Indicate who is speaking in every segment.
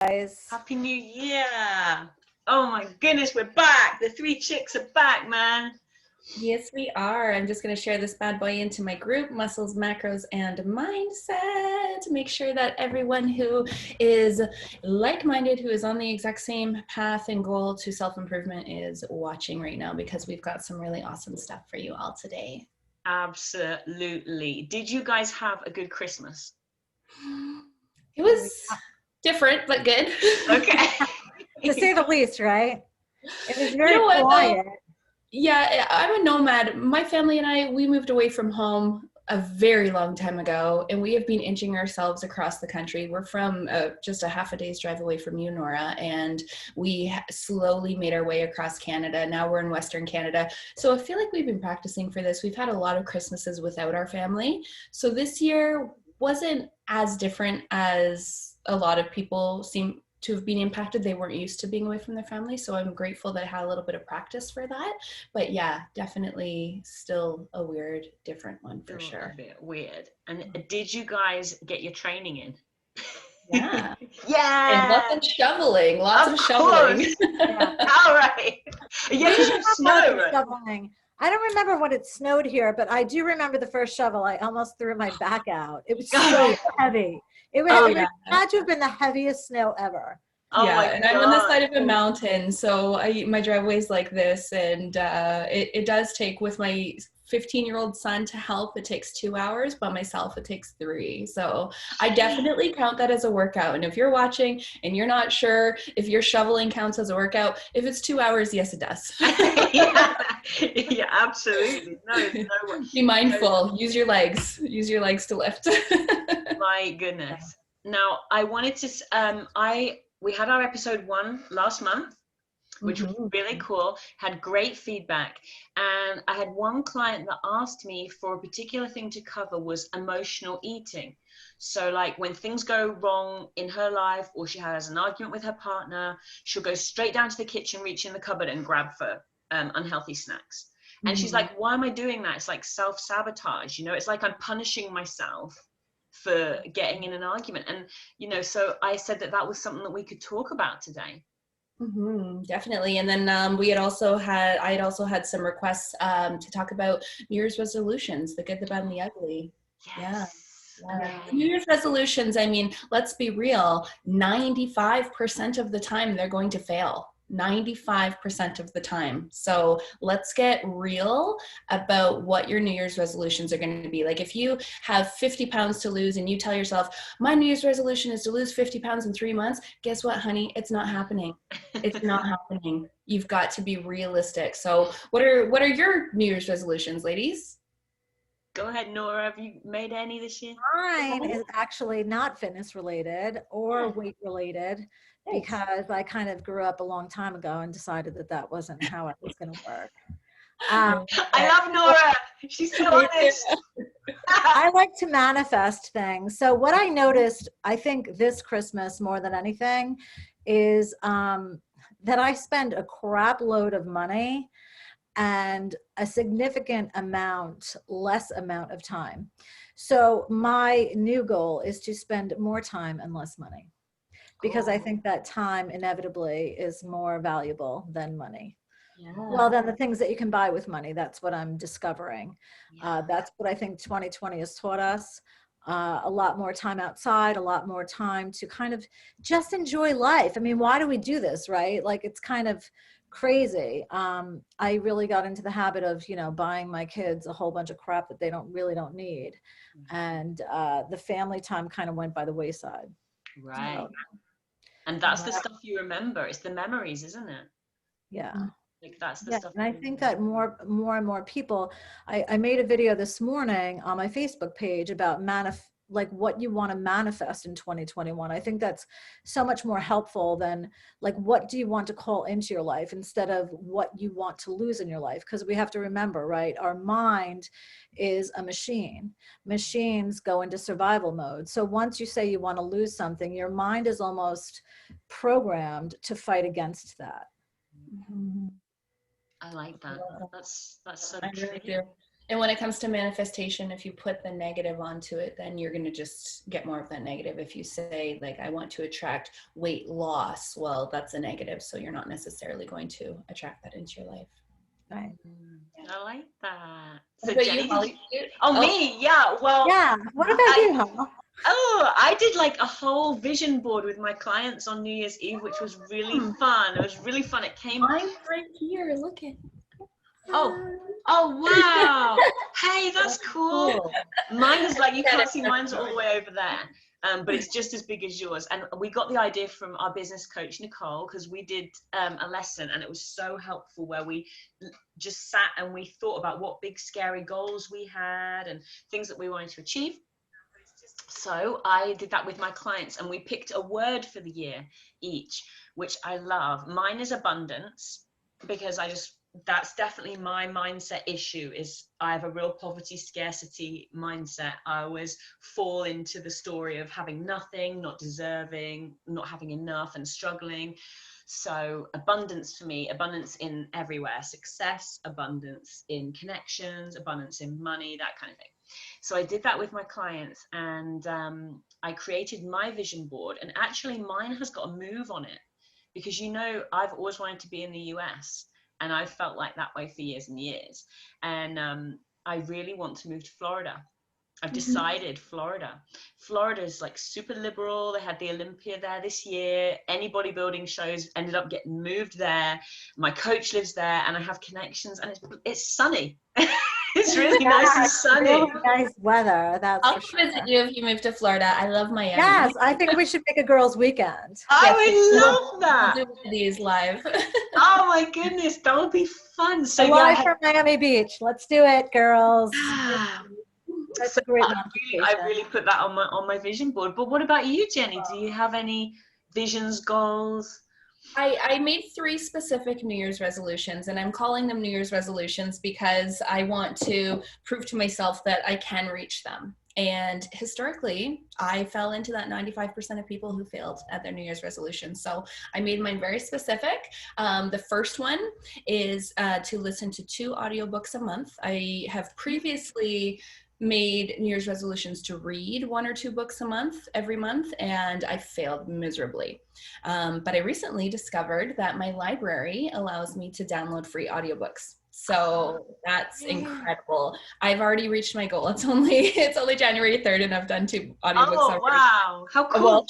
Speaker 1: guys.
Speaker 2: Happy New Year. Oh my goodness, we're back. The three chicks are back, man.
Speaker 3: Yes, we are. I'm just going to share this bad boy into my group, Muscles, Macros, and Mindset, to make sure that everyone who is like-minded, who is on the exact same path and goal to self-improvement is watching right now, because we've got some really awesome stuff for you all today.
Speaker 2: Absolutely. Did you guys have a good Christmas?
Speaker 3: It was different, but good.
Speaker 2: Okay.
Speaker 1: To say the least, right? It was very
Speaker 3: what,
Speaker 1: quiet.
Speaker 3: Yeah, I'm a nomad. My family and I, we moved away from home a very long time ago, and we have been inching ourselves across the country. We're from just a half a day's drive away from you, Nora, and we slowly made our way across Canada. Now we're in Western Canada. So I feel like we've been practicing for this. We've had a lot of Christmases without our family. So this year wasn't as different as a lot of people seem to have been impacted. They weren't used to being away from their family, so I'm grateful that I had a little bit of practice for that. But yeah, definitely still a weird, different one for sure.
Speaker 2: A bit weird. And did you guys get your training in?
Speaker 3: Yeah.
Speaker 2: Yeah.
Speaker 3: And lots of shoveling. Lots of shoveling.
Speaker 2: Yeah. All right. Yeah, because you snow, right?
Speaker 1: Shoveling. I don't remember when it snowed here, but I do remember the first shovel. I almost threw my back out. It was so heavy. It had to have been the heaviest snow ever.
Speaker 2: Oh
Speaker 3: yeah, and I'm on the side of a mountain, so my driveway's like this, and it does take, with my 15-year-old son to help, it takes 2 hours. By myself, it takes 3. So I definitely count that as a workout. And if you're watching and you're not sure if your shoveling counts as a workout, if it's 2 hours, yes, it does.
Speaker 2: Yeah, absolutely. No.
Speaker 3: Be mindful. Use your legs. Use your legs to lift.
Speaker 2: My goodness. Now, I wanted to. We had our episode 1 last month, which was really cool, had great feedback. And I had one client that asked me for a particular thing to cover was emotional eating. So like when things go wrong in her life, or she has an argument with her partner, she'll go straight down to the kitchen, reach in the cupboard and grab for unhealthy snacks. And she's like, why am I doing that? It's like self-sabotage, it's like I'm punishing myself for getting in an argument. And so I said that was something that we could talk about today.
Speaker 3: Definitely. And then I had also had some requests to talk about New Year's resolutions, the good, the bad, and the ugly.
Speaker 2: Yes.
Speaker 3: Yeah. New Year's resolutions, I mean, let's be real, 95% of the time they're going to fail. 95% of the time. So let's get real about what your New Year's resolutions are going to be. Like if you have 50 pounds to lose and you tell yourself, my New Year's resolution is to lose 50 pounds in 3 months, guess what, honey? It's not happening. It's not happening. You've got to be realistic. So what are your New Year's resolutions, ladies?
Speaker 2: Go ahead, Nora. Have you made any this year?
Speaker 1: Mine is actually not fitness related or weight related. Because I kind of grew up a long time ago and decided that wasn't how it was going to work.
Speaker 2: I love Nora. She's so honest.
Speaker 1: I like to manifest things. So what I noticed, I think this Christmas more than anything, is that I spend a crap load of money and a significant less amount of time. So my new goal is to spend more time and less money. Because I think that time inevitably is more valuable than money. Yeah. Well, than the things that you can buy with money. That's what I'm discovering. Yeah. That's what I think 2020 has taught us. A lot more time outside, a lot more time to kind of just enjoy life. I mean, why do we do this, right? Like, it's kind of crazy. I really got into the habit of, buying my kids a whole bunch of crap that they really don't need. And the family time kind of went by the wayside.
Speaker 2: Right. And that's the stuff you remember. It's the memories, isn't it?
Speaker 1: Yeah.
Speaker 2: Like that's the stuff.
Speaker 1: And I think that more and more people, I made a video this morning on my Facebook page about what you want to manifest in 2021. I think that's so much more helpful than like, what do you want to call into your life instead of what you want to lose in your life? Because we have to remember, right? Our mind is a machine. Machines go into survival mode. So once you say you want to lose something, your mind is almost programmed to fight against that.
Speaker 2: I like that. That's so
Speaker 3: true. And when it comes to manifestation, if you put the negative onto it, then you're going to just get more of that negative. If you say, like, I want to attract weight loss, well, that's a negative. So you're not necessarily going to attract that into your life.
Speaker 1: Right.
Speaker 2: I like that.
Speaker 3: What
Speaker 2: So
Speaker 3: about
Speaker 2: Jenny,
Speaker 3: you, Holly?
Speaker 2: me? Yeah. Well,
Speaker 1: Yeah. What about you, Hal?
Speaker 2: I did like a whole vision board with my clients on New Year's Eve, which was really fun. It was really fun. It came.
Speaker 3: Mine's right here. Look at.
Speaker 2: Oh wow! Hey, that's cool. Mine is like, you can't see, mine's all the way over there. But it's just as big as yours. And we got the idea from our business coach, Nicole, because we did a lesson, and it was so helpful, where we just sat and we thought about what big scary goals we had and things that we wanted to achieve. So I did that with my clients, and we picked a word for the year each, which I love. Mine is abundance, because that's definitely my mindset issue. Is I have a real poverty scarcity mindset. I always fall into the story of having nothing, not deserving, not having enough, and struggling. So abundance for me, abundance in everywhere, success, abundance in connections, abundance in money, that kind of thing. So I did that with my clients, and I created my vision board, and actually mine has got a move on it, because I've always wanted to be in the US. And I've felt like that way for years and years. And I really want to move to Florida. I've decided Florida. Florida is like super liberal. They had the Olympia there this year. Any bodybuilding shows ended up getting moved there. My coach lives there, and I have connections, and it's sunny. It's really nice and sunny.
Speaker 1: Really nice weather.
Speaker 3: I'll visit you if you move to Florida. I love Miami.
Speaker 1: Yes, I think we should make a girls' weekend.
Speaker 2: I would love that.
Speaker 3: We'll do these live.
Speaker 2: Oh my goodness, that would be fun. So
Speaker 1: live from Miami Beach. Let's do it, girls. That's a great
Speaker 2: I really put that on my vision board. But what about you, Jenny? Do you have any visions, goals?
Speaker 3: I made 3 specific New Year's resolutions, and I'm calling them New Year's resolutions because I want to prove to myself that I can reach them. And historically, I fell into that 95% of people who failed at their New Year's resolutions. So I made mine very specific. The first one is to listen to 2 audiobooks a month. I have previously made New Year's resolutions to read 1 or 2 books a month, every month, and I failed miserably. But I recently discovered that my library allows me to download free audiobooks. So that's incredible. I've already reached my goal. It's only January 3rd, and I've done 2 audiobooks already.
Speaker 2: Wow. How cool.
Speaker 3: Well,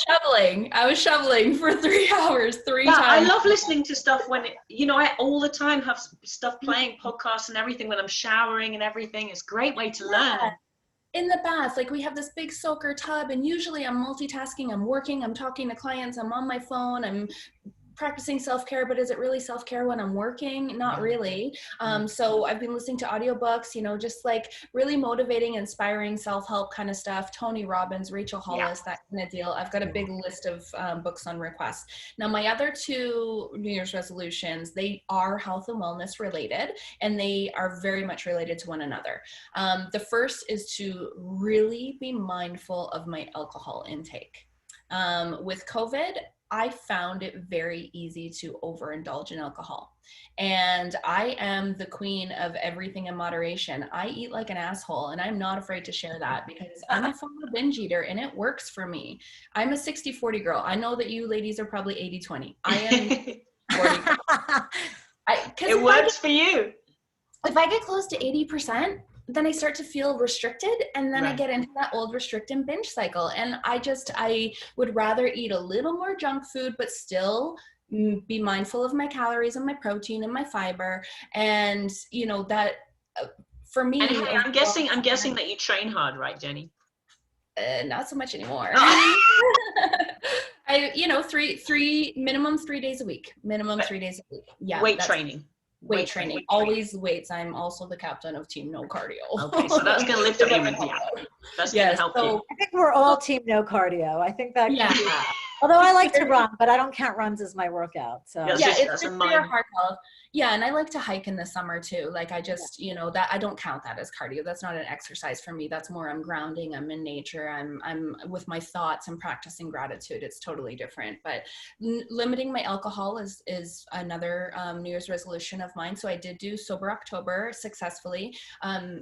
Speaker 3: I was shoveling for 3 hours, 3 times.
Speaker 2: I love listening to stuff when, I all the time have stuff playing, podcasts and everything, when I'm showering and everything. It's a great way to learn.
Speaker 3: In the bath, like, we have this big soaker tub, and usually I'm multitasking, I'm working, I'm talking to clients, I'm on my phone, I'm practicing self-care, but is it really self-care when I'm working? Not really. So I've been listening to audiobooks, just like really motivating, inspiring self-help kind of stuff. Tony Robbins, Rachel Hollis, that kind of deal. I've got a big list of books on request. Now, my other 2 New Year's resolutions, they are health and wellness related, and they are very much related to one another. The first is to really be mindful of my alcohol intake. With COVID, I found it very easy to overindulge in alcohol. And I am the queen of everything in moderation. I eat like an asshole, and I'm not afraid to share that, because I'm a former binge eater, and it works for me. I'm a 60-40 girl. I know that you ladies are probably 80-20. I am 40.
Speaker 2: It works for you.
Speaker 3: If I get close to 80%, then I start to feel restricted, and then
Speaker 2: Right.
Speaker 3: I get into that old restrict and binge cycle. And I would rather eat a little more junk food, but still be mindful of my calories and my protein and my fiber. And that for me,
Speaker 2: And hey, I'm guessing that you train hard, right, Jenny?
Speaker 3: Not so much anymore.
Speaker 2: Oh.
Speaker 3: Minimum 3 days a week. Yeah.
Speaker 2: Weight training.
Speaker 3: Weight training. Always weights. I'm also the captain of Team No Cardio.
Speaker 2: Okay, so that's going to lift up your, that's going to help you.
Speaker 1: I think we're all team no cardio. I think that.
Speaker 3: Yeah.
Speaker 1: Although I like to run, but I don't count runs as my workout. So
Speaker 2: Yes.
Speaker 3: Yeah,
Speaker 2: just
Speaker 3: it's
Speaker 2: as a
Speaker 3: good for your
Speaker 2: mind.
Speaker 3: heart health. Yeah, and I like to hike in the summer too. Like I just, that I don't count that as cardio. That's not an exercise for me. That's more I'm grounding, I'm in nature, I'm with my thoughts, I'm practicing gratitude. It's totally different. But limiting my alcohol is another New Year's resolution of mine. So I did do sober October successfully.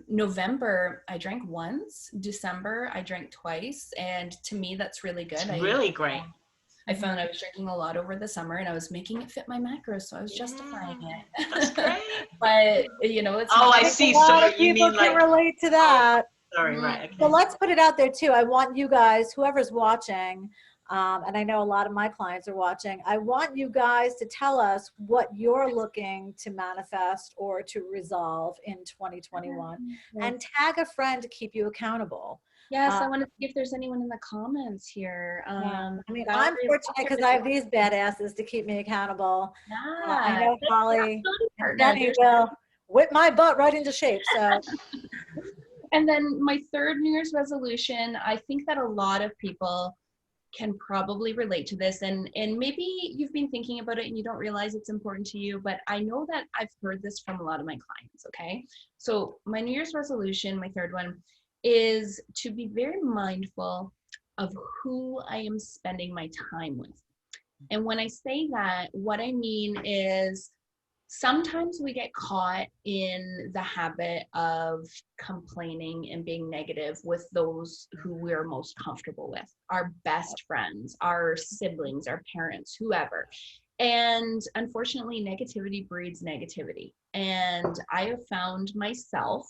Speaker 3: November I drank once, December I drank twice, and to me that's really good.
Speaker 2: It's really great.
Speaker 3: I found I was drinking a lot over the summer and I was making it fit my macros, so I was justifying it.
Speaker 2: That's great.
Speaker 3: But, it's
Speaker 2: Oh,
Speaker 3: not
Speaker 2: I
Speaker 3: like
Speaker 2: see.
Speaker 1: a lot
Speaker 2: So
Speaker 1: of
Speaker 2: you
Speaker 1: people
Speaker 2: mean
Speaker 1: can
Speaker 2: like,
Speaker 1: relate to that.
Speaker 2: sorry, right.
Speaker 1: So
Speaker 2: Okay.
Speaker 1: let's put it out there too. I want you guys, whoever's watching, and I know a lot of my clients are watching, I want you guys to tell us what you're looking to manifest or to resolve in 2021 and tag a friend to keep you accountable.
Speaker 3: Yes, I want to see if there's anyone in the comments here.
Speaker 1: I mean,
Speaker 3: Valerie,
Speaker 1: I'm fortunate because I have these badasses to keep me accountable. I
Speaker 3: yeah,
Speaker 1: know Holly and
Speaker 3: partner.
Speaker 1: Jenny will whip my butt right into shape. So
Speaker 3: And then my third New Year's resolution, I think that a lot of people can probably relate to this, and maybe you've been thinking about it and you don't realize it's important to you, but I know that I've heard this from a lot of my clients. Okay, so my New Year's resolution, my third one, is to be very mindful of who I am spending my time with. And when I say that, what I mean is sometimes we get caught in the habit of complaining and being negative with those who we're most comfortable with, our best friends, our siblings, our parents, whoever. And unfortunately, negativity breeds negativity. And I have found myself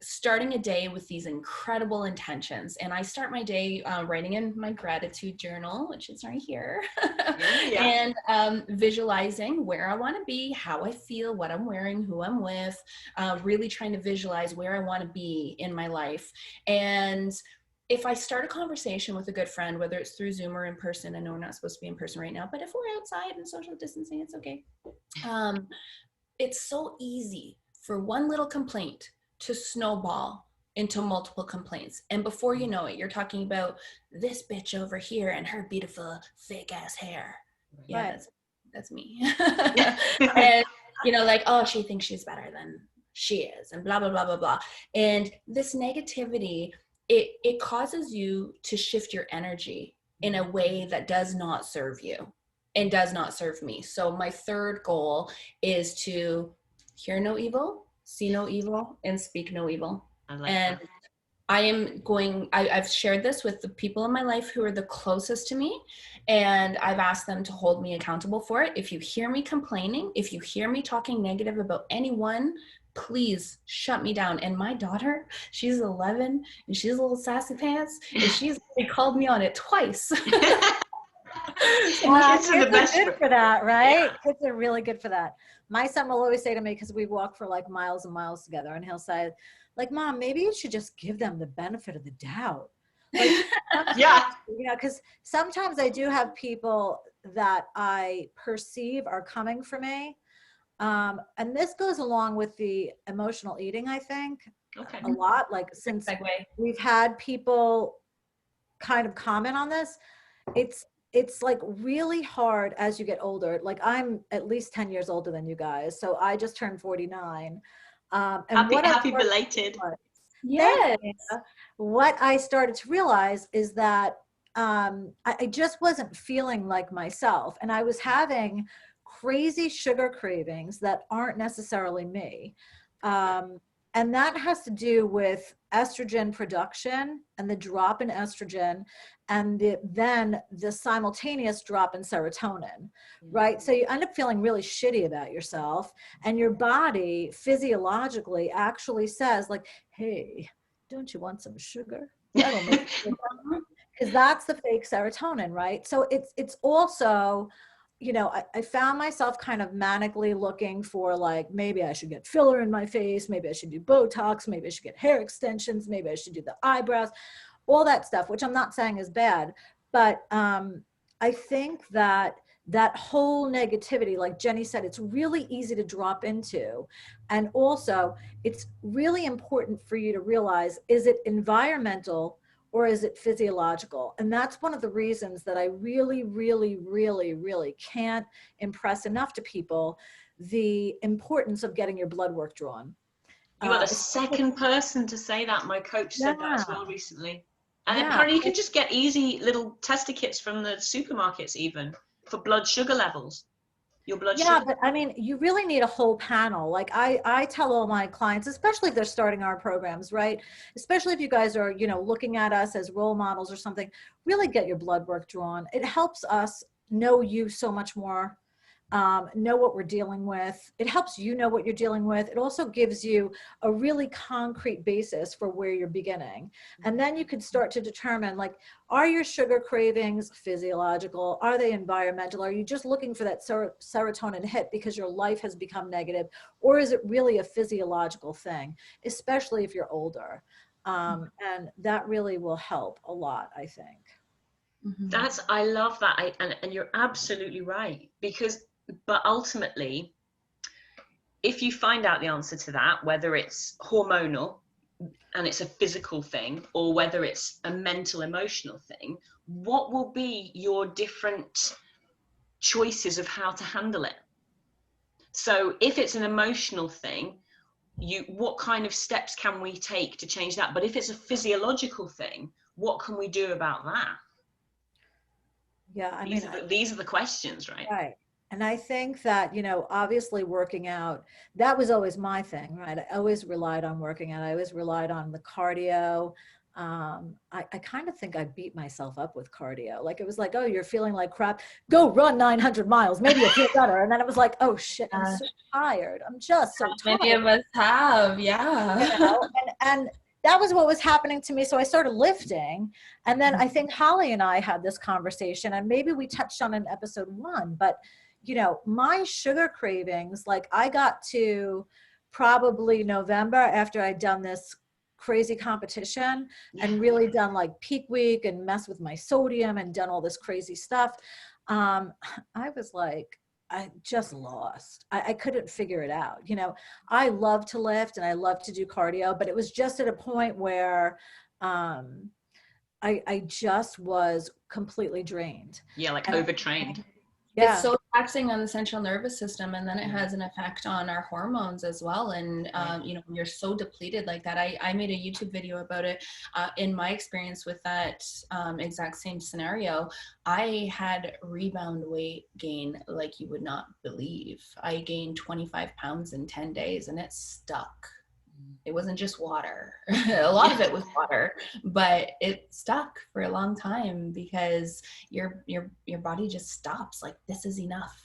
Speaker 3: starting a day with these incredible intentions. And I start my day writing in my gratitude journal, which is right here,
Speaker 2: Yeah.
Speaker 3: and visualizing where I want to be, how I feel, what I'm wearing, who I'm with, really trying to visualize where I want to be in my life. And if I start a conversation with a good friend, whether it's through Zoom or in person, I know we're not supposed to be in person right now, but if we're outside and social distancing, it's okay. It's so easy for one little complaint to snowball into multiple complaints. And before you know it, you're talking about this bitch over here and her beautiful fake ass hair. Yeah,
Speaker 1: right.
Speaker 3: that's me. And like, oh, she thinks she's better than she is, and blah, blah, blah, blah, blah. And this negativity, it causes you to shift your energy in a way that does not serve you and does not serve me. So my third goal is to hear no evil, see no evil, and speak no evil.
Speaker 2: I like
Speaker 3: And
Speaker 2: that.
Speaker 3: I am I've shared this with the people in my life who are the closest to me, and I've asked them to hold me accountable for it. If you hear me complaining, if you hear me talking negative about anyone, please shut me down. And my daughter, she's 11 and she's a little sassy pants, and she's called me on it twice.
Speaker 1: Well,
Speaker 2: Kids are
Speaker 1: kids
Speaker 2: the best
Speaker 1: are good for that, right?
Speaker 2: Yeah.
Speaker 1: Kids are really good for that. My son will always say to me, because we walk for like miles and miles together, and he'll say, like, Mom, maybe you should just give them the benefit of the doubt. Like,
Speaker 2: Yeah.
Speaker 1: because sometimes I do have people that I perceive are coming for me. And this goes along with the emotional eating, I think,
Speaker 2: Okay.
Speaker 1: a lot. Like, since
Speaker 3: Segue.
Speaker 1: we've had people kind of comment on this, it's like really hard as you get older. Like, I'm at least 10 years older than you guys, so I just turned 49. And
Speaker 2: Happy belated.
Speaker 3: Yes.
Speaker 1: What I started to realize is that I just wasn't feeling like myself, and I was having crazy sugar cravings that aren't necessarily me. And that has to do with estrogen production and the drop in estrogen, and then the simultaneous drop in serotonin, right? So you end up feeling really shitty about yourself, and your body physiologically actually says, like, hey, don't you want some sugar? That'll make you feel better. Because that's the fake serotonin, right? So it's also, I found myself kind of manically looking for, like, maybe I should get filler in my face, maybe I should do Botox, maybe I should get hair extensions, maybe I should do the eyebrows, all that stuff, which I'm not saying is bad. But I think that whole negativity, like Jenny said, it's really easy to drop into. And also, it's really important for you to realize, is it environmental or is it physiological? And that's one of the reasons that I really, really, really, really can't impress enough to people the importance of getting your blood work drawn.
Speaker 2: You are the second person to say that. My coach said that as well recently. And apparently you can just get easy little tester kits from the supermarkets even for blood sugar levels. Your blood sugar.
Speaker 1: Yeah, but I mean, you really need a whole panel. Like I tell all my clients, especially if they're starting our programs, right? Especially if you guys are, you know, looking at us as role models or something, really get your blood work drawn. It helps us know you so much more, know what we're dealing with. It helps you know what you're dealing with. It also gives you a really concrete basis for where you're beginning. And then you can start to determine, like, are your sugar cravings physiological? Are they environmental? Are you just looking for that serotonin hit because your life has become negative? Or is it really a physiological thing, especially if you're older? And that really will help a lot, I think.
Speaker 2: I love that. And you're absolutely right, but ultimately, if you find out the answer to that, whether it's hormonal and it's a physical thing, or whether it's a mental, emotional thing, what will be your different choices of how to handle it? So if it's an emotional thing, what kind of steps can we take to change that? But if it's a physiological thing, what can we do about that?
Speaker 1: Yeah, I
Speaker 2: these
Speaker 1: mean,
Speaker 2: these are the questions, right?
Speaker 1: Right. And I think that, you know, obviously working out, that was always my thing, right? I always relied on working out. I always relied on the cardio. I kind of think I beat myself up with cardio. Like, it was like, oh, you're feeling like crap. Go run 900 miles. Maybe you'll feel better. And then it was like, oh shit, I'm so tired. I'm just so tired.
Speaker 3: Many of us have, yeah.
Speaker 1: You know? And that was what was happening to me. So I started lifting. And then I think Holly and I had this conversation, and maybe we touched on it in episode 1, but you know, my sugar cravings, like I got to probably November after I'd done this crazy competition and really done like peak week and messed with my sodium and done all this crazy stuff. I was like, I just lost. I couldn't figure it out. You know, I love to lift and I love to do cardio, but it was just at a point where I just was completely drained.
Speaker 2: Yeah, like overtrained.
Speaker 1: Yeah.
Speaker 3: It's so taxing on the central nervous system, and then it has an effect on our hormones as well. And you know, when you're so depleted like that, I made a YouTube video about it. In my experience with that exact same scenario, I had rebound weight gain like you would not believe. I gained 25 pounds in 10 days, and it stuck. It wasn't just water. A lot of it was water, but it stuck for a long time because your body just stops. Like, this is enough.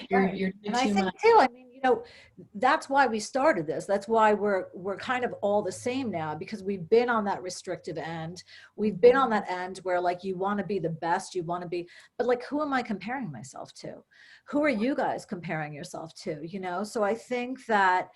Speaker 3: You're
Speaker 1: and I think too, I mean, you know, that's why we started this. That's why we're kind of all the same now, because we've been on that restrictive end. We've been on that end where, like, you want to be the best, you want to be, but like, who am I comparing myself to? Who are you guys comparing yourself to? You know, so I think that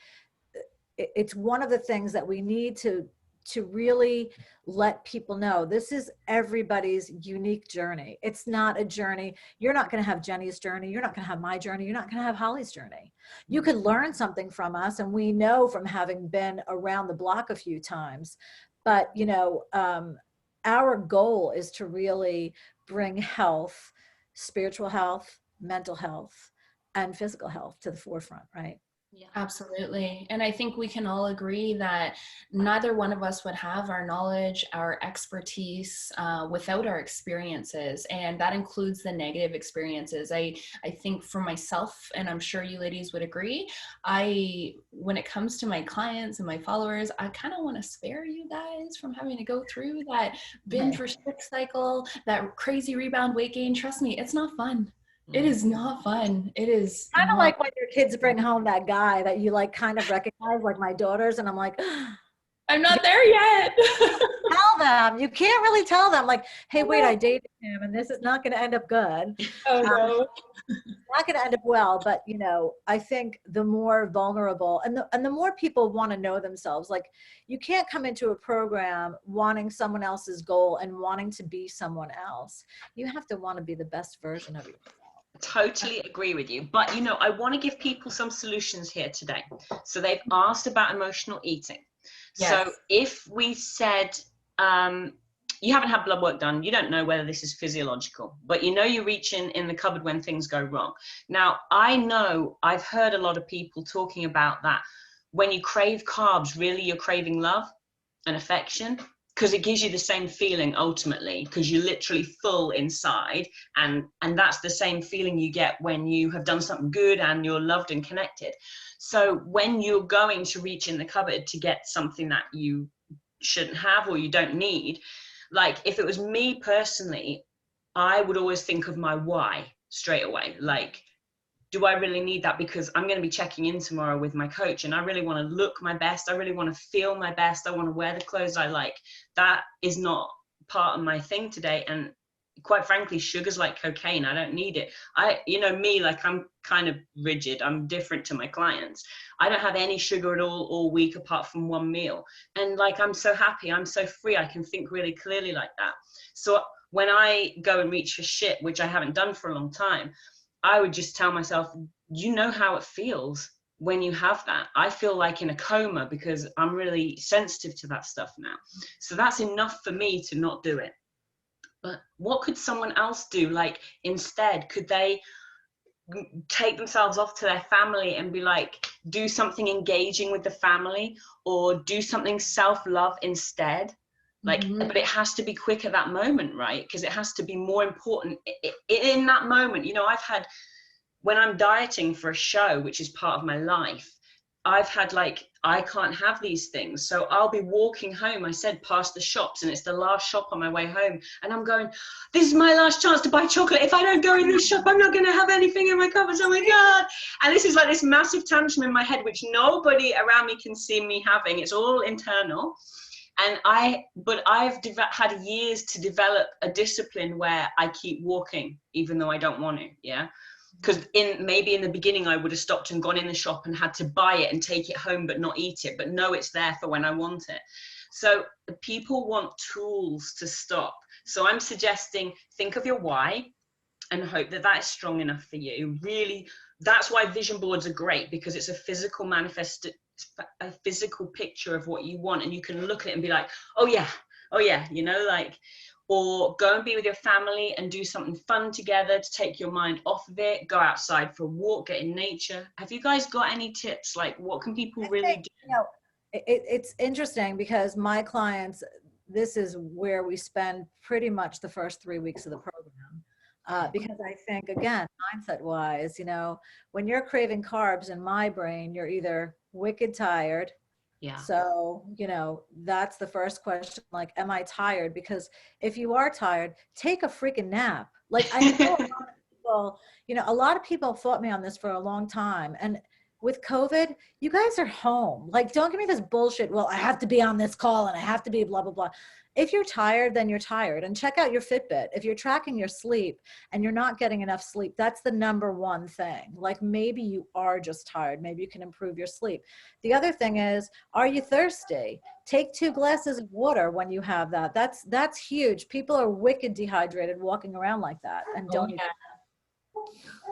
Speaker 1: it's one of the things that we need to really let people know. This is everybody's unique journey. It's not a journey. You're not going to have Jenny's journey. You're not going to have my journey. You're not going to have Holly's journey. You could learn something from us, and we know from having been around the block a few times. But, you know, our goal is to really bring health, spiritual health, mental health, and physical health to the forefront, right?
Speaker 3: Yeah, absolutely. And I think we can all agree that neither one of us would have our knowledge, our expertise without our experiences. And that includes the negative experiences. I think for myself, and I'm sure you ladies would agree, when it comes to my clients and my followers, I kind of want to spare you guys from having to go through that binge restrict cycle, that crazy rebound weight gain. Trust me, it's not fun. It is not fun. It is
Speaker 1: kind of like when your kids bring home that guy that you like kind of recognize, like my daughters, and I'm like,
Speaker 3: I'm not there yet.
Speaker 1: Tell them. You can't really tell them, like, hey, wait, I dated him and this is not going to end up good.
Speaker 3: Oh no.
Speaker 1: Not going to end up well, but you know, I think the more vulnerable and the more people want to know themselves, like, you can't come into a program wanting someone else's goal and wanting to be someone else. You have to want to be the best version of yourself.
Speaker 2: Totally agree with you. But, you know, I want to give people some solutions here today. So they've asked about emotional eating. Yes. So if we said, you haven't had blood work done. You don't know whether this is physiological, but you know you reach in the cupboard when things go wrong. Now, I know I've heard a lot of people talking about that. When you crave carbs, really you're craving love and affection, because it gives you the same feeling ultimately, because you're literally full inside, and that's the same feeling you get when you have done something good and you're loved and connected. So when you're going to reach in the cupboard to get something that you shouldn't have or you don't need, like if it was me personally, I would always think of my why straight away. Like, do I really need that? Because I'm going to be checking in tomorrow with my coach and I really want to look my best. I really want to feel my best. I want to wear the clothes I like. That is not part of my thing today. And quite frankly, sugar's like cocaine. I don't need it. Me, like I'm kind of rigid. I'm different to my clients. I don't have any sugar at all week apart from one meal. And like, I'm so happy. I'm so free. I can think really clearly like that. So when I go and reach for shit, which I haven't done for a long time, I would just tell myself, you know how it feels when you have that. I feel like in a coma because I'm really sensitive to that stuff now. So that's enough for me to not do it. But what could someone else do? Like instead, could they take themselves off to their family and be like, do something engaging with the family or do something self-love instead? Like, but it has to be quick at that moment, right? Because it has to be more important in that moment. You know, I've had, when I'm dieting for a show, which is part of my life, I've had like, I can't have these things. So I'll be walking home, I said, past the shops, and it's the last shop on my way home. And I'm going, this is my last chance to buy chocolate. If I don't go in this shop, I'm not going to have anything in my cupboards. Oh my God. And this is like this massive tantrum in my head, which nobody around me can see me having. It's all internal. And I've had years to develop a discipline where I keep walking, even though I don't want to, yeah? Because maybe in the beginning, I would have stopped and gone in the shop and had to buy it and take it home, but not eat it, but know it's there for when I want it. So people want tools to stop. So I'm suggesting, think of your why and hope that that is strong enough for you. Really, that's why vision boards are great, because it's a physical a physical picture of what you want, and you can look at it and be like, oh yeah, you know, like, or go and be with your family and do something fun together to take your mind off of it. Go outside for a walk, get in nature. Have you guys got any tips? Like, what can people really do?
Speaker 1: You know, it's interesting because my clients, this is where we spend pretty much the first 3 weeks of the program. Because I think, again, mindset wise, you know, when you're craving carbs in my brain, you're either wicked tired.
Speaker 2: Yeah.
Speaker 1: So, you know, that's the first question. Like, am I tired? Because if you are tired, take a freaking nap. Like, I know a lot of people, you know, a lot of people fought me on this for a long time. And with COVID, you guys are home. Like, don't give me this bullshit. Well, I have to be on this call and I have to be blah, blah, blah. If you're tired, then you're tired. And check out your Fitbit. If you're tracking your sleep and you're not getting enough sleep, that's the number one thing. Like, maybe you are just tired. Maybe you can improve your sleep. The other thing is, are you thirsty? Take 2 glasses of water when you have that. That's huge. People are wicked dehydrated walking around like that and don't even.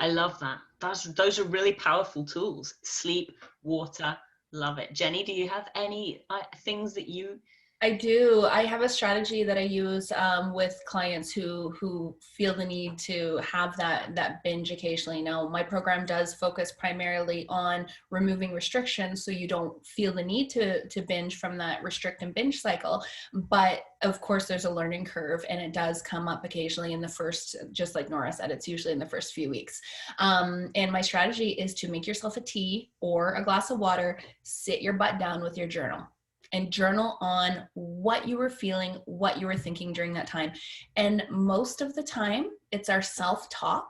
Speaker 2: I love that. Those are really powerful tools. Sleep, water, love it. Jenny, do you have any things that you?
Speaker 3: I do. I have a strategy that I use with clients who feel the need to have that binge occasionally. Now, my program does focus primarily on removing restrictions, so you don't feel the need to binge from that restrict and binge cycle. But of course, there's a learning curve, and it does come up occasionally in the first, just like Nora said, it's usually in the first few weeks. And my strategy is to make yourself a tea or a glass of water, sit your butt down with your journal, and journal on what you were feeling, what you were thinking during that time. And most of the time, it's our self-talk.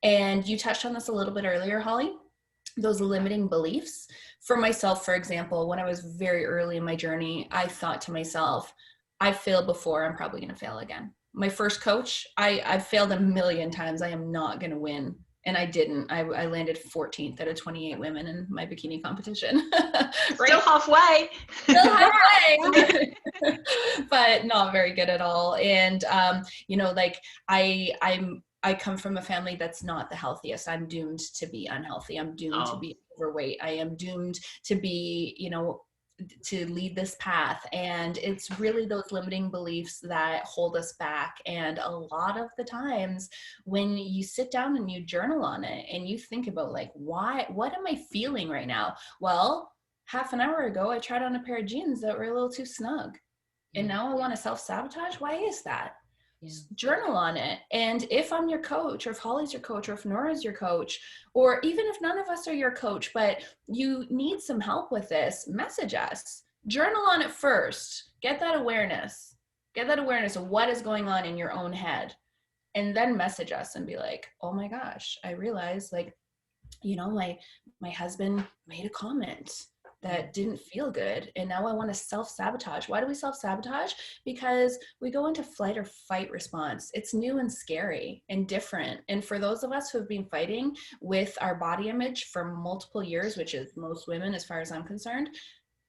Speaker 3: And you touched on this a little bit earlier, Holly, those limiting beliefs. For myself, for example, when I was very early in my journey, I thought to myself, I failed before, I'm probably gonna fail again. My first coach, I failed a million times. I am not gonna win. And I didn't. I landed 14th out of 28 women in my bikini competition.
Speaker 2: Still halfway.
Speaker 3: Still halfway. But not very good at all. And, you know, like I come from a family that's not the healthiest. I'm doomed to be unhealthy. I'm doomed to be overweight. I am doomed to be, you know, to lead this path. And it's really those limiting beliefs that hold us back. And a lot of the times when you sit down and you journal on it and you think about like, what am I feeling right now? Well, half an hour ago, I tried on a pair of jeans that were a little too snug. And now I want to self-sabotage. Why is that? Yeah. Journal on it. And if I'm your coach, or if Holly's your coach, or if Nora's your coach, or even if none of us are your coach, but you need some help with this, message us. Journal on it first. Get that awareness. Get that awareness of what is going on in your own head. And then message us and be like, oh my gosh, I realized like, you know, my husband made a comment that didn't feel good. And now I want to self-sabotage. Why do we self-sabotage? Because we go into flight or fight response. It's new and scary and different. And for those of us who have been fighting with our body image for multiple years, which is most women, as far as I'm concerned,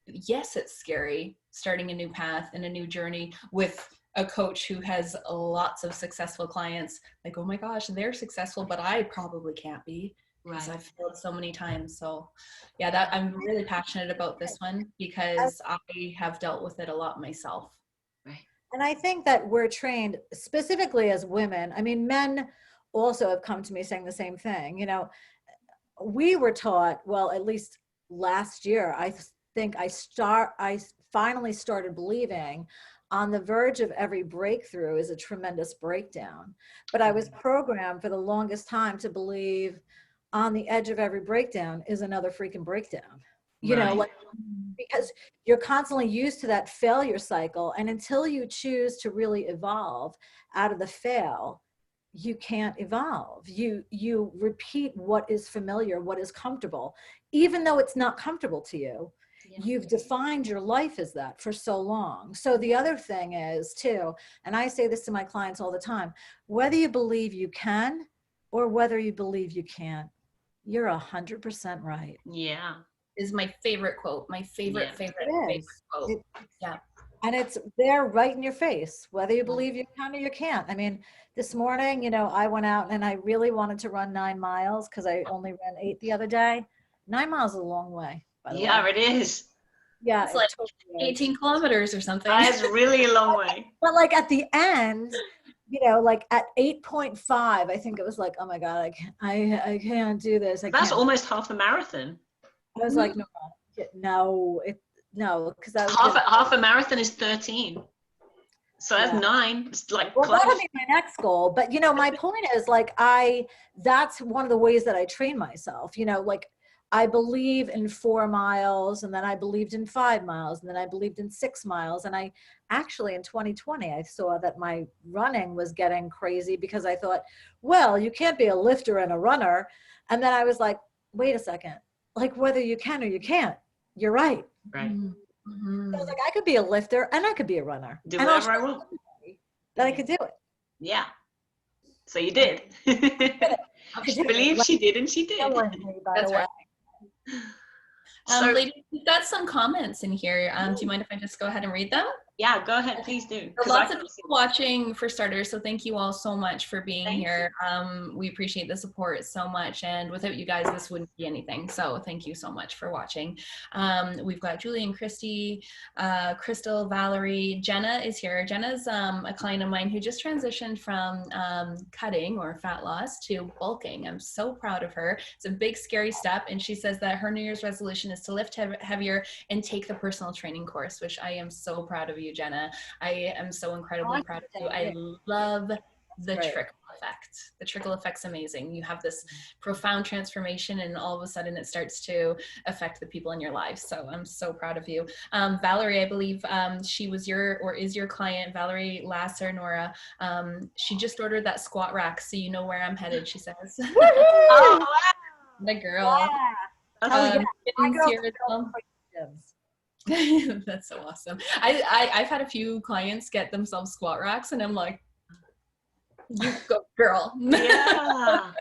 Speaker 3: yes, it's scary starting a new path and a new journey with a coach who has lots of successful clients. Like, oh my gosh, they're successful, but I probably can't be. Because I've failed so many times. So yeah, that I'm really passionate about this one because I have dealt with it a lot myself.
Speaker 2: Right.
Speaker 1: And I think that we're trained specifically as women. I mean, men also have come to me saying the same thing. You know, we were taught, well, at least last year, I think I finally started believing on the verge of every breakthrough is a tremendous breakdown. But I was programmed for the longest time to believe on the edge of every breakdown is another freaking breakdown, you know, like, because you're constantly used to that failure cycle. And until you choose to really evolve out of the fail, you can't evolve. You repeat what is familiar, what is comfortable, even though it's not comfortable to you. Yeah. You've defined your life as that for so long. So the other thing is too, and I say this to my clients all the time, whether you believe you can or whether you believe you can't, you're 100% right.
Speaker 2: Yeah.
Speaker 3: Is my favorite quote. My favorite quote. Yeah.
Speaker 1: And it's there right in your face, whether you believe you can or you can't. I mean, this morning, you know, I went out and I really wanted to run 9 miles because I only ran 8 the other day. 9 miles is a long way, by the way.
Speaker 2: Yeah, it is.
Speaker 1: Yeah.
Speaker 3: It's like totally 18 kilometers or something.
Speaker 2: That's really a long way.
Speaker 1: But like at the end, you know, like at 8.5, I think it was like, oh my God, I can't do this.
Speaker 2: That's almost half a marathon.
Speaker 1: I was like, no, because that was
Speaker 2: half a marathon is 13. So that's 9. It's like,
Speaker 1: well, that'll be my next goal. But you know, my point is like, that's one of the ways that I train myself, you know, like I believe in 4 miles, and then I believed in 5 miles, and then I believed in 6 miles. And I actually, in 2020, I saw that my running was getting crazy because I thought, well, you can't be a lifter and a runner. And then I was like, wait a second, like whether you can or you can't, you're right.
Speaker 2: Right.
Speaker 1: Mm-hmm. So I was like, I could be a lifter and I could be a runner.
Speaker 2: Do whatever I want.
Speaker 1: That I could do it.
Speaker 2: Yeah. So you did. I believe she did, and she did.
Speaker 3: That's right. Ladies, we've got some comments in here. Do you mind if I just go ahead and read them?
Speaker 2: Yeah, go ahead, please do.
Speaker 3: Lots of people watching, for starters, so thank you all so much for being here. We appreciate the support so much, and without you guys, this wouldn't be anything. So thank you so much for watching. We've got Julie and Christy, Crystal, Valerie, Jenna is here. Jenna's a client of mine who just transitioned from cutting or fat loss to bulking. I'm so proud of her. It's a big, scary step, and she says that her New Year's resolution is to lift heavier and take the personal training course, which I am so proud of you, Jenna. I am so incredibly proud of you. I love the trickle effect. The trickle effect's amazing. You have this profound transformation, and all of a sudden it starts to affect the people in your life. So I'm so proud of you. Valerie, I believe she was is your client, Valerie Lasser, Nora. She just ordered that squat rack, so you know where I'm headed, she says.
Speaker 2: Oh, wow.
Speaker 3: The girl.
Speaker 1: Yeah.
Speaker 3: That's so awesome. I've had a few clients get themselves squat racks, and I'm like, you go, girl.
Speaker 2: Yeah.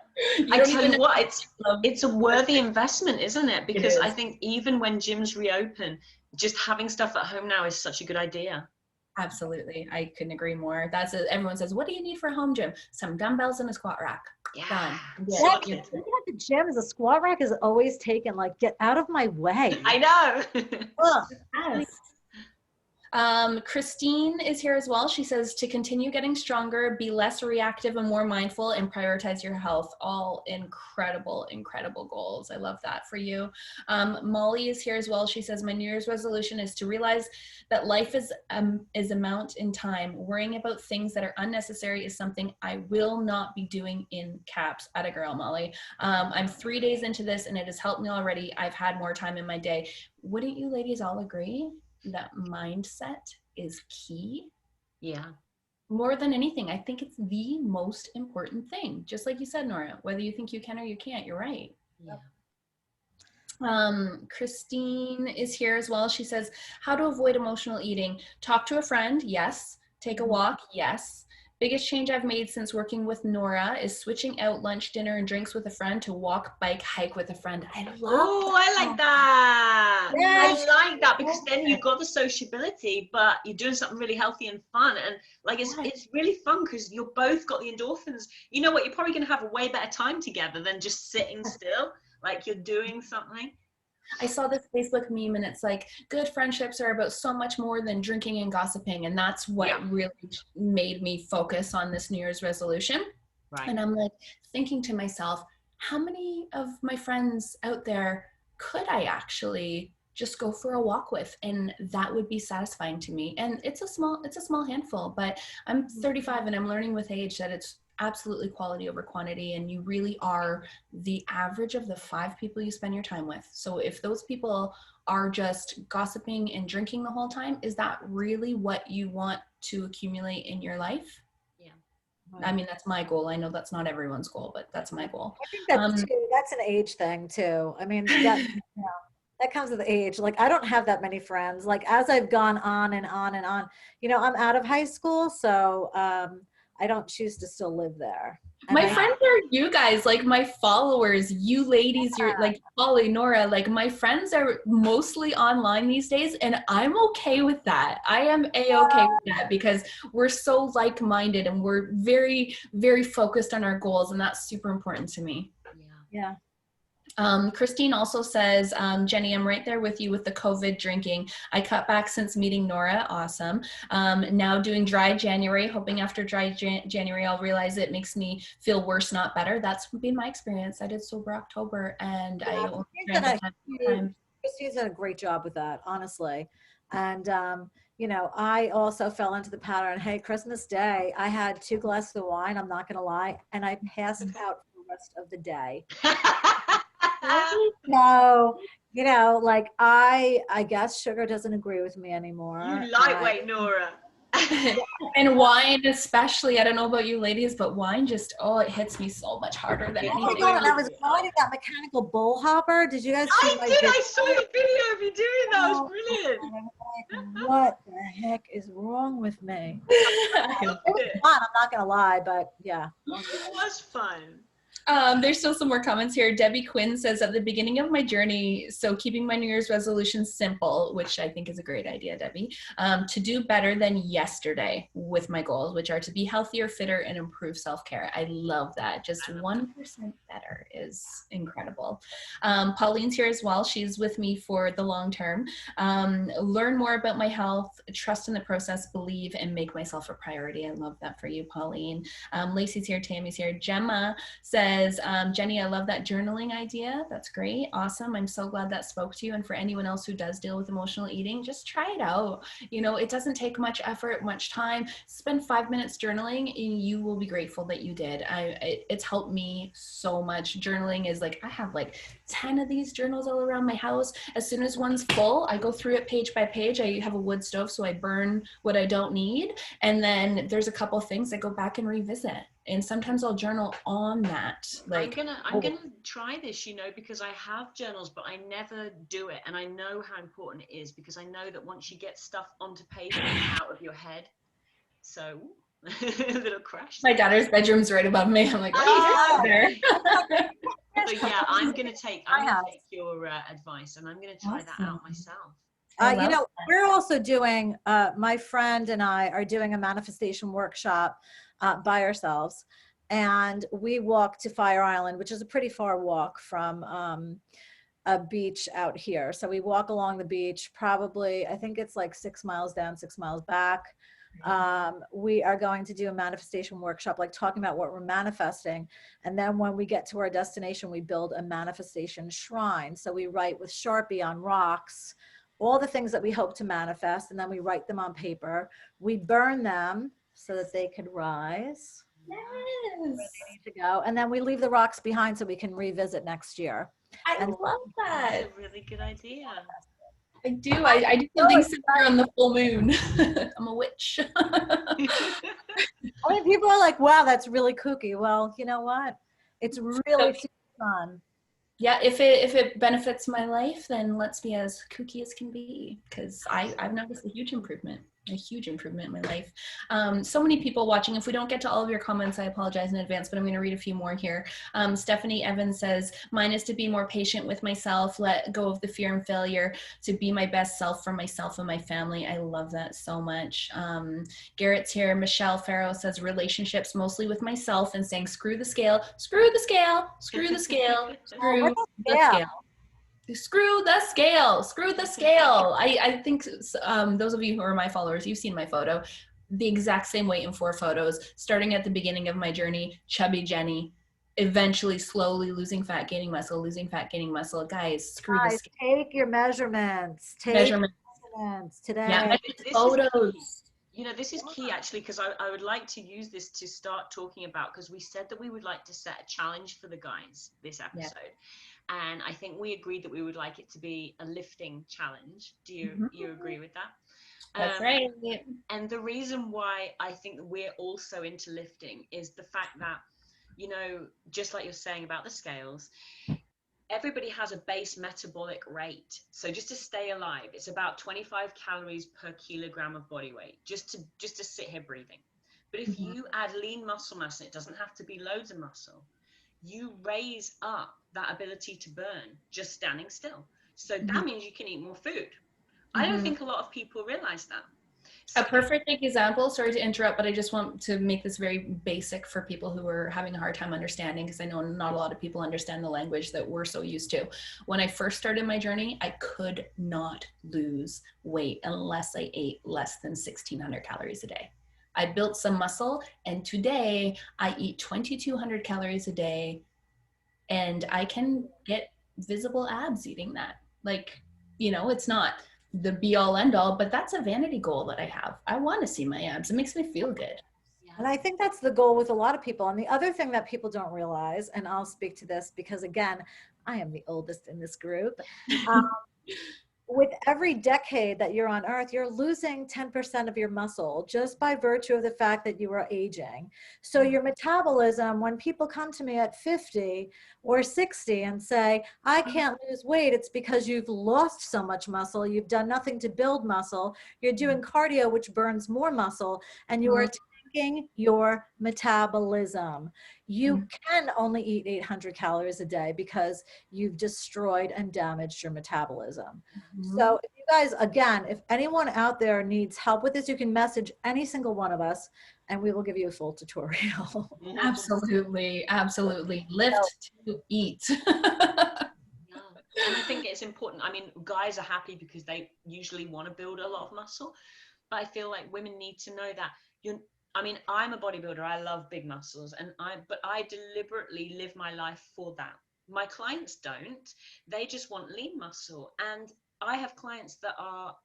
Speaker 2: I tell you what, it's a worthy investment, isn't it? Because I think even when gyms reopen, just having stuff at home now is such a good idea.
Speaker 3: Absolutely. I couldn't agree more. Everyone says, what do you need for a home gym? Some dumbbells and a squat rack.
Speaker 2: Yeah.
Speaker 1: You have to gym, the squat rack is always taken. Like, get out of my way.
Speaker 2: I know.
Speaker 1: Ugh.
Speaker 3: Yes. Christine is here as well. She says to continue getting stronger, be less reactive and more mindful, and prioritize your health. All incredible, incredible goals. I love that for you. Molly is here as well. She says my New Year's resolution is to realize that life is a mount in time. Worrying about things that are unnecessary is something I will not be doing, in caps. Atta girl, Molly. I'm 3 days into this and it has helped me already. I've had more time in my day. Wouldn't you ladies all agree that mindset is key?
Speaker 2: Yeah.
Speaker 3: More than anything, I think it's the most important thing. Just like you said, Nora, whether you think you can or you can't, you're right.
Speaker 2: Yeah.
Speaker 3: Christine is here as well. She says, how to avoid emotional eating. Talk to a friend, yes. Take a walk, yes. Biggest change I've made since working with Nora is switching out lunch, dinner, and drinks with a friend to walk, bike, hike with a friend. I love
Speaker 2: Oh, I like that.
Speaker 1: Yes.
Speaker 2: I like that, because then you've got the sociability, but you're doing something really healthy and fun. And like, it's really fun because you're both got the endorphins. You know what? You're probably going to have a way better time together than just sitting still, like you're doing something.
Speaker 3: I saw this Facebook meme and it's like, good friendships are about so much more than drinking and gossiping. And that's what really made me focus on this New Year's resolution.
Speaker 2: Right.
Speaker 3: And I'm like thinking to myself, how many of my friends out there could I actually just go for a walk with? And that would be satisfying to me. And it's a small handful, but I'm 35 and I'm learning with age that it's absolutely quality over quantity, and you really are the average of the 5 people you spend your time with. So if those people are just gossiping and drinking the whole time, is that really what you want to accumulate in your life? Yeah. I mean, that's my goal. I know that's not everyone's goal, but that's my goal.
Speaker 1: I think that's an age thing too. I mean, that, that comes with age. Like, I don't have that many friends. Like, as I've gone on and on and on, I'm out of high school, so I don't choose to still live there. And
Speaker 3: my friends are you guys, like my followers, you ladies, you're like Polly, Nora, like my friends are mostly online these days, and I'm okay with that. I am a-okay with that because we're so like-minded and we're very, very focused on our goals, and that's super important to me.
Speaker 1: Yeah.
Speaker 3: Christine also says, Jenny, I'm right there with you with the COVID drinking. I cut back since meeting Nora. Awesome. Now doing dry January, hoping after dry January, I'll realize it makes me feel worse, not better. That's been my experience. I did sober October, and
Speaker 1: Christine's done a great job with that, honestly. And, I also fell into the pattern. Hey, Christmas Day, I had 2 glasses of wine, I'm not going to lie, and I passed out for the rest of the day. So, like I guess sugar doesn't agree with me anymore.
Speaker 2: You lightweight, Nora.
Speaker 3: And wine especially. I don't know about you ladies, but wine just, it hits me so much harder than anything.
Speaker 1: Oh my God, and I was riding that mechanical bull hopper. Did you guys see my video?
Speaker 2: I saw your video of you doing that. It was brilliant.
Speaker 1: Like, what the heck is wrong with me? It was fun, I'm not gonna lie, but yeah.
Speaker 2: It was fun.
Speaker 3: There's still some more comments here. Debbie Quinn says, at the beginning of my journey, so keeping my New Year's resolution simple, which I think is a great idea, Debbie, to do better than yesterday with my goals, which are to be healthier, fitter, and improve self-care. I love that. Just 1% better is incredible. Pauline's here as well. She's with me for the long term. Learn more about my health, trust in the process, believe, and make myself a priority. I love that for you, Pauline. Lacey's here, Tammy's here. Gemma says, Jenny, I love that journaling idea. That's great. Awesome. I'm so glad that spoke to you. And for anyone else who does deal with emotional eating, just try it out. It doesn't take much effort, much time. Spend 5 minutes journaling and you will be grateful that you did. It's helped me so much. Journaling is like, I have like 10 of these journals all around my house. As soon as one's full, I go through it page by page. I have a wood stove, so I burn what I don't need. And then there's a couple of things I go back and revisit. And sometimes I'll journal on that. Like,
Speaker 2: I'm gonna try this, because I have journals, but I never do it. And I know how important it is, because I know that once you get stuff onto paper, it's out of your head. So, a little crash.
Speaker 3: My daughter's bedroom's right above me. I'm like, oh, there.
Speaker 2: But yeah, I'm gonna take your advice, and I'm gonna try that out myself.
Speaker 1: We're also doing, my friend and I are doing a manifestation workshop by ourselves. and we walk to Fire Island, which is a pretty far walk from a beach out here. So we walk along the beach, probably, I think it's like 6 miles down, 6 miles back. We are going to do a manifestation workshop, like talking about what we're manifesting. And then when we get to our destination, we build a manifestation shrine. So we write with Sharpie on rocks all the things that we hope to manifest, and then we write them on paper. We burn them so that they could rise.
Speaker 3: Yes.
Speaker 1: Where they need to go. And then we leave the rocks behind so we can revisit next year.
Speaker 3: I love that.
Speaker 2: That's a really good idea.
Speaker 3: I do. I do something similar on the full moon. I'm a witch.
Speaker 1: I mean, people are like, wow, that's really kooky. Well, you know what? It's really super fun.
Speaker 3: Yeah, if it benefits my life, then let's be as kooky as can be, because I've noticed a huge improvement in my life. So many people watching. If we don't get to all of your comments, I apologize in advance, but I'm going to read a few more here. Stephanie Evans says, mine is to be more patient with myself, let go of the fear and failure, to be my best self for myself and my family. I love that so much. Garrett's here. Michelle Farrow says, relationships mostly with myself, and saying, screw the scale, screw the scale, screw the scale, screw the scale. Screw the scale, screw the scale. I think those of you who are my followers, you've seen my photo, the exact same weight in 4 photos, starting at the beginning of my journey, chubby Jenny, eventually slowly losing fat, gaining muscle, losing fat, gaining muscle. Guys, screw the scale.
Speaker 1: Take your measurements. Take
Speaker 3: Measurements
Speaker 1: today.
Speaker 3: Yeah, photos.
Speaker 2: You know, this is key actually, because I would like to use this to start talking about, because we said that we would like to set a challenge for the guys this episode. Yeah. And I think we agreed that we would like it to be a lifting challenge. Do you agree with that?
Speaker 3: That's right.
Speaker 2: And the reason why I think that we're also into lifting is the fact that, you know, just like you're saying about the scales, everybody has a base metabolic rate. So just to stay alive, it's about 25 calories per kilogram of body weight, just to sit here breathing. But if you add lean muscle mass, and it doesn't have to be loads of muscle, you raise up that ability to burn just standing still. So that means you can eat more food. I don't think a lot of people realize that.
Speaker 3: A perfect example, sorry to interrupt, but I just want to make this very basic for people who are having a hard time understanding, because I know not a lot of people understand the language that we're so used to. When I first started my journey, I could not lose weight unless I ate less than 1,600 calories a day. I built some muscle, and today I eat 2,200 calories a day, and I can get visible abs eating that. Like, you know, it's not the be all end all, but that's a vanity goal that I have. I want to see my abs. It makes me feel good.
Speaker 1: And I think that's the goal with a lot of people. And the other thing that people don't realize, and I'll speak to this because, again, I am the oldest in this group. With every decade that you're on earth, you're losing 10% of your muscle just by virtue of the fact that you are aging. So your metabolism, when people come to me at 50 or 60 and say, I can't lose weight, it's because you've lost so much muscle. You've done nothing to build muscle. You're doing cardio, which burns more muscle, and you are tanking your metabolism. You can only eat 800 calories a day because you've destroyed and damaged your metabolism. So if you guys, again, if anyone out there needs help with this, you can message any single one of us and we will give you a full tutorial.
Speaker 3: Absolutely. Absolutely. Lift to eat.
Speaker 2: And I think it's important. I mean, guys are happy because they usually want to build a lot of muscle, but I feel like women need to know that I mean, I'm a bodybuilder. I love big muscles, but I deliberately live my life for that. My clients don't. They just want lean muscle. And I have clients that are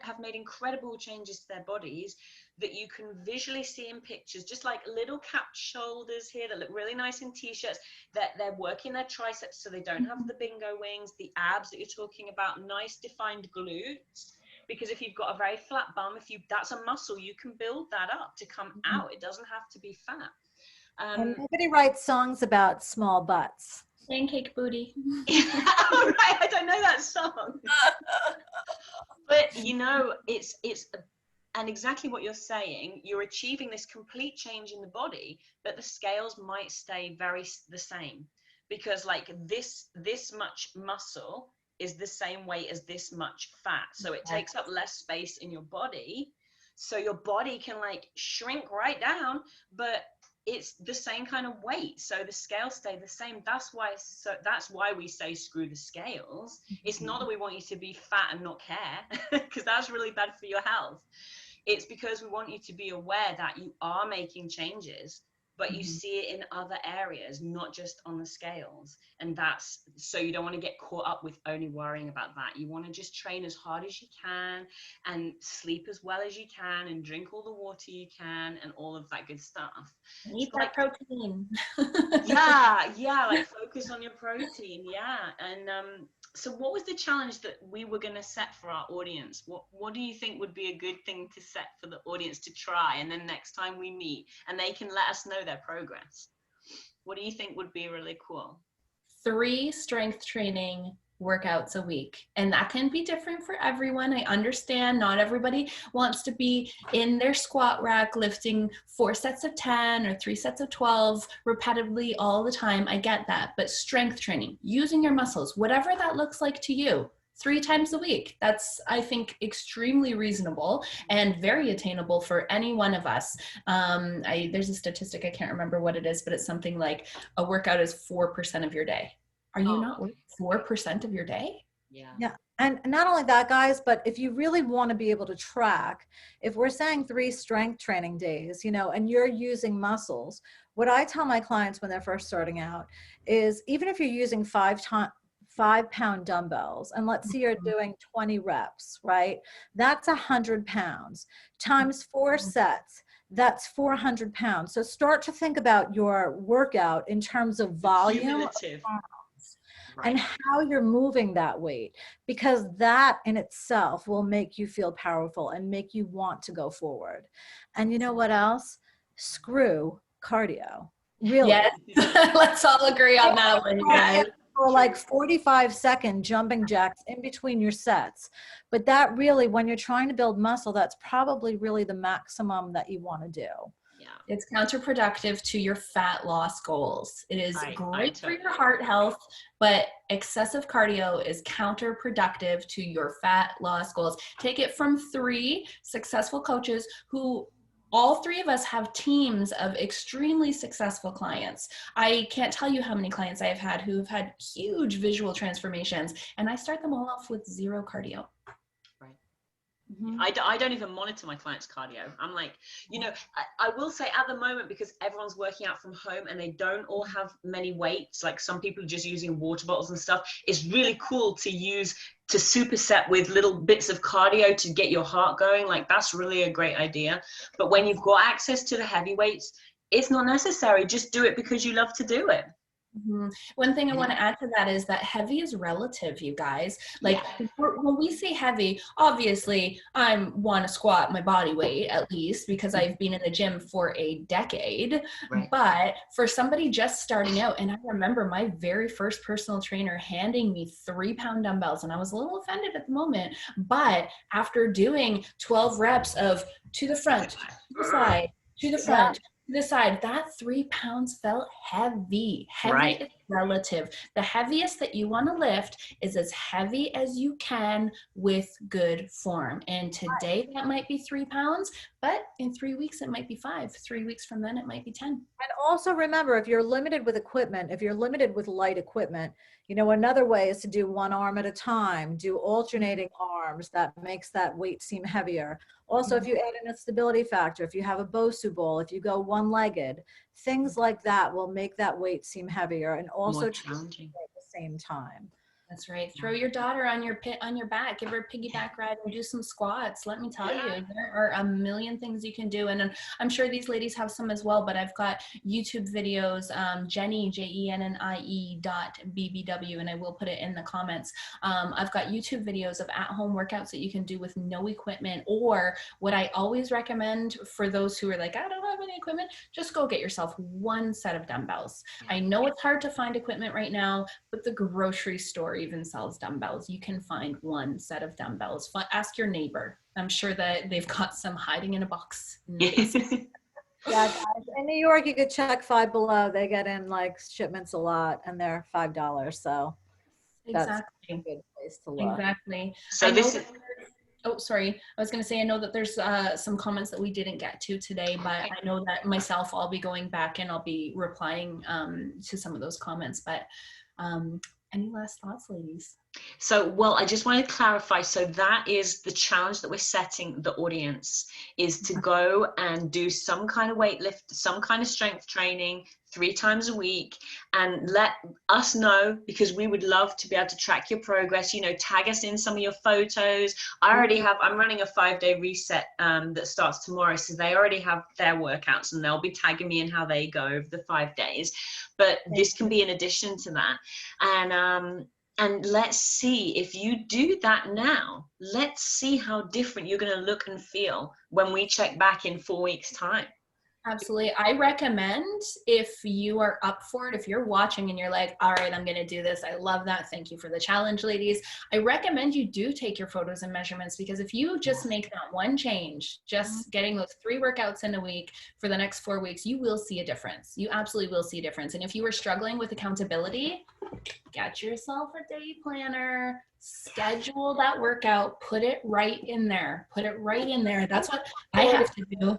Speaker 2: have made incredible changes to their bodies that you can visually see in pictures, just like little capped shoulders here that look really nice in t-shirts, that they're working their triceps so they don't have the bingo wings, the abs that you're talking about, nice defined glutes. Because if you've got a very flat bum, that's a muscle, you can build that up to come out. It doesn't have to be fat.
Speaker 1: And nobody writes songs about small butts.
Speaker 3: Pancake booty.
Speaker 2: Oh, right, I don't know that song. But you know, it's and exactly what you're saying, you're achieving this complete change in the body, but the scales might stay the same, because like this much muscle is the same weight as this much fat. So it takes up less space in your body. So your body can like shrink right down, but it's the same kind of weight, so the scales stay the same. That's why we say screw the scales. It's not that we want you to be fat and not care, because that's really bad for your health. It's because we want you to be aware that you are making changes, but you see it in other areas, not just on the scales. And that's so you don't want to get caught up with only worrying about that. You want to just train as hard as you can and sleep as well as you can and drink all the water you can and all of that good stuff.
Speaker 3: Eat that protein.
Speaker 2: yeah, like focus on your protein. Yeah. And so what was the challenge that we were going to set for our audience? What do you think would be a good thing to set for the audience to try? And then next time we meet and they can let us know their progress. What do you think would be really cool?
Speaker 3: 3 strength training workouts a week. And that can be different for everyone. I understand not everybody wants to be in their squat rack lifting 4 sets of 10 or 3 sets of 12 repetitively all the time. I get that. But strength training, using your muscles, whatever that looks like to you, 3 times a week. That's, I think, extremely reasonable and very attainable for any one of us. There's a statistic, I can't remember what it is, but it's something like a workout is 4% of your day. Are you not working 4% of your day?
Speaker 1: Yeah. And not only that, guys, but if you really want to be able to track, if we're saying 3 strength training days, and you're using muscles, what I tell my clients when they're first starting out is even if you're using 5-pound dumbbells, and let's say you're doing 20 reps, right? That's 100 pounds times 4 sets. That's 400 pounds. So start to think about your workout in terms of volume.
Speaker 2: Right.
Speaker 1: And how you're moving that weight, because that in itself will make you feel powerful and make you want to go forward. And you know what else? Screw cardio. Really.
Speaker 3: Yes. Let's all agree on that one, guys.
Speaker 1: For like 45-second jumping jacks in between your sets. But that really, when you're trying to build muscle, that's probably really the maximum that you want to do.
Speaker 3: It's counterproductive to your fat loss goals. It is great for your heart health, but excessive cardio is counterproductive to your fat loss goals. Take it from 3 successful coaches who all 3 of us have teams of extremely successful clients. I can't tell you how many clients I have had who have had huge visual transformations, and I start them all off with 0 cardio.
Speaker 2: I don't even monitor my clients' cardio. I'm like, I will say at the moment, because everyone's working out from home and they don't all have many weights, like some people are just using water bottles and stuff, it's really cool to superset with little bits of cardio to get your heart going. Like that's really a great idea. But when you've got access to the heavy weights, it's not necessary. Just do it because you love to do it.
Speaker 3: One thing I want to add to that is that heavy is relative, you guys. Like when we say heavy, obviously I want to squat my body weight at least because I've been in the gym for a decade. Right. But for somebody just starting out, and I remember my very first personal trainer handing me 3-pound dumbbells, and I was a little offended at the moment, but after doing 12 reps of to the front, to the side, to the front, the side, that 3 pounds felt heavy. Heavy is relative. The heaviest that you want to lift is as heavy as you can with good form. And today that might be 3 pounds, but in 3 weeks it might be 5. 3 weeks from then it might be 10.
Speaker 1: And also remember, if you're limited with equipment, if you're limited with light equipment, another way is to do 1 arm at a time, do alternating arms. That makes that weight seem heavier. Also, if you add in a stability factor, if you have a Bosu ball, if you go one-legged, things like that will make that weight seem heavier and also challenging at the same time.
Speaker 3: That's right. Throw your daughter on your back, give her a piggyback ride and do some squats. Let me tell you, there are a million things you can do. And I'm sure these ladies have some as well, but I've got YouTube videos, Jennie, JENNIE.BBW, and I will put it in the comments. I've got YouTube videos of at-home workouts that you can do with no equipment, or what I always recommend for those who are like, I don't have any equipment, just go get yourself 1 set of dumbbells. I know it's hard to find equipment right now, but the grocery store even sells dumbbells. You can find 1 set of dumbbells. Ask your neighbor. I'm sure that they've got some hiding in a box.
Speaker 1: Yeah, guys. In New York, you could check Five Below. They get in like shipments a lot, and they're $5. So
Speaker 3: exactly
Speaker 1: that's a good place to look.
Speaker 3: Exactly.
Speaker 2: So this is.
Speaker 3: Oh, sorry. I was going to say, I know that there's some comments that we didn't get to today, but I know that myself, I'll be going back and I'll be replying to some of those comments. But any last thoughts, ladies?
Speaker 2: So, well, I just want to clarify. So that is the challenge that we're setting the audience, is to go and do some kind of weight lift, some kind of strength training 3 times a week, and let us know, because we would love to be able to track your progress. You know, tag us in some of your photos. I'm running a 5-day reset that starts tomorrow. So they already have their workouts and they'll be tagging me in how they go over the 5 days. But this can be in addition to that. And let's see, if you do that now, let's see how different you're going to look and feel when we check back in 4 weeks' time.
Speaker 3: Absolutely. I recommend, if you are up for it, if you're watching and you're like, all right, I'm going to do this. I love that. Thank you for the challenge, ladies. I recommend you do take your photos and measurements, because if you just make that one change, just getting those 3 workouts in a week for the next 4 weeks, you will see a difference. You absolutely will see a difference. And if you are struggling with accountability, get yourself a day planner, schedule that workout, put it right in there. Put it right in there. That's what I have to do.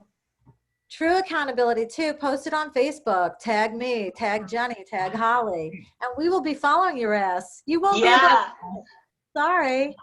Speaker 1: True accountability too. Post it on Facebook. Tag me, tag Jenny, tag Holly, and we will be following your ass. You won't be able to. Sorry.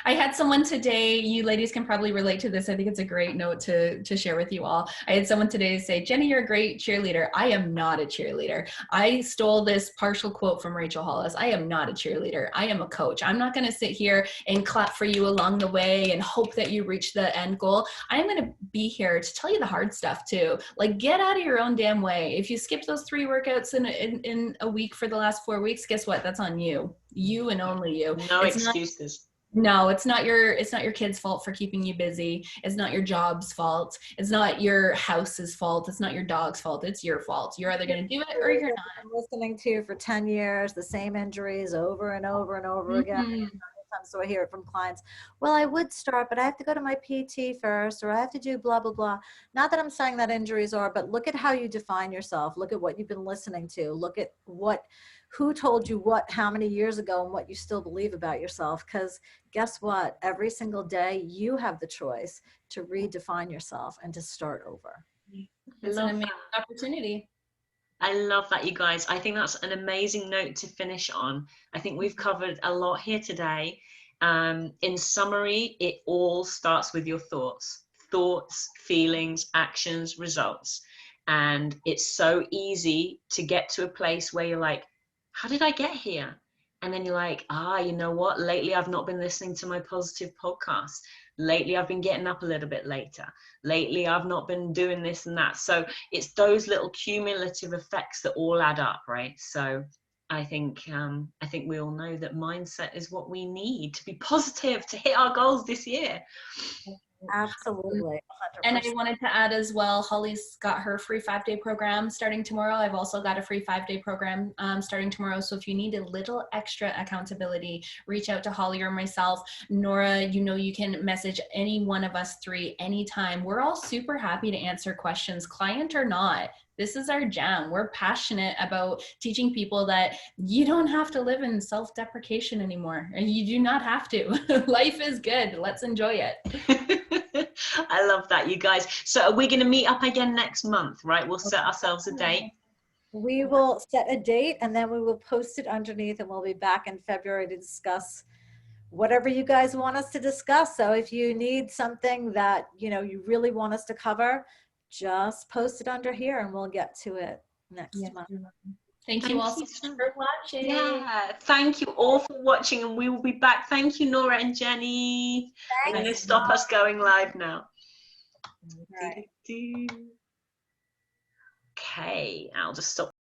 Speaker 3: I had someone today, you ladies can probably relate to this. I think it's a great note to share with you all. I had someone today say, Jenny, you're a great cheerleader. I am not a cheerleader. I stole this partial quote from Rachel Hollis. I am not a cheerleader. I am a coach. I'm not going to sit here and clap for you along the way and hope that you reach the end goal. I'm going to be here to tell you the hard stuff too. Like, get out of your own damn way. If you skip those 3 workouts in a week for the last 4 weeks, guess what? That's on you. You and only you.
Speaker 2: No excuses.
Speaker 3: No, it's not your kid's fault for keeping you busy. It's not your job's fault. It's not your house's fault. It's not your dog's fault. It's your fault. You're either going to do it or you're not.
Speaker 1: I'm listening to for 10 years, the same injuries over and over and over again. Sometimes so I hear it from clients. Well, I would start, but I have to go to my PT first, or I have to do blah, blah, blah. Not that I'm saying that injuries are, but look at how you define yourself. Look at what you've been listening to. Look at who told you what, how many years ago, and what you still believe about yourself. Because guess what? Every single day, you have the choice to redefine yourself and to start over.
Speaker 3: It's an amazing opportunity.
Speaker 2: I love that, you guys. I think that's an amazing note to finish on. I think we've covered a lot here today. In summary, it all starts with your thoughts, feelings, actions, results. And it's so easy to get to a place where you're like, how did I get here? And then you're like, you know what? Lately, I've not been listening to my positive podcast. Lately, I've been getting up a little bit later. Lately, I've not been doing this and that. So it's those little cumulative effects that all add up, right? So I think we all know that mindset is what we need to be positive, to hit our goals this year.
Speaker 1: Absolutely. 100%.
Speaker 3: And I wanted to add as well, Holly's got her free 5-day program starting tomorrow. I've also got a free 5-day program starting tomorrow. So if you need a little extra accountability, reach out to Holly or myself. Nora, you can message any one of us 3 anytime. We're all super happy to answer questions, client or not. This is our jam. We're passionate about teaching people that you don't have to live in self-deprecation anymore. And you do not have to. Life is good. Let's enjoy it.
Speaker 2: I love that, you guys. So are we going to meet up again next month, right? We'll set ourselves a date.
Speaker 1: We will set a date, and then we will post it underneath, and we'll be back in February to discuss whatever you guys want us to discuss. So if you need something that, you really want us to cover, just post it under here and we'll get to it next month.
Speaker 3: Thank you all so much for watching.
Speaker 2: Yeah, thank you all for watching, and we will be back. Thank you, Nora and Jenny. I'm going to stop us going live now. Right. Okay, I'll just stop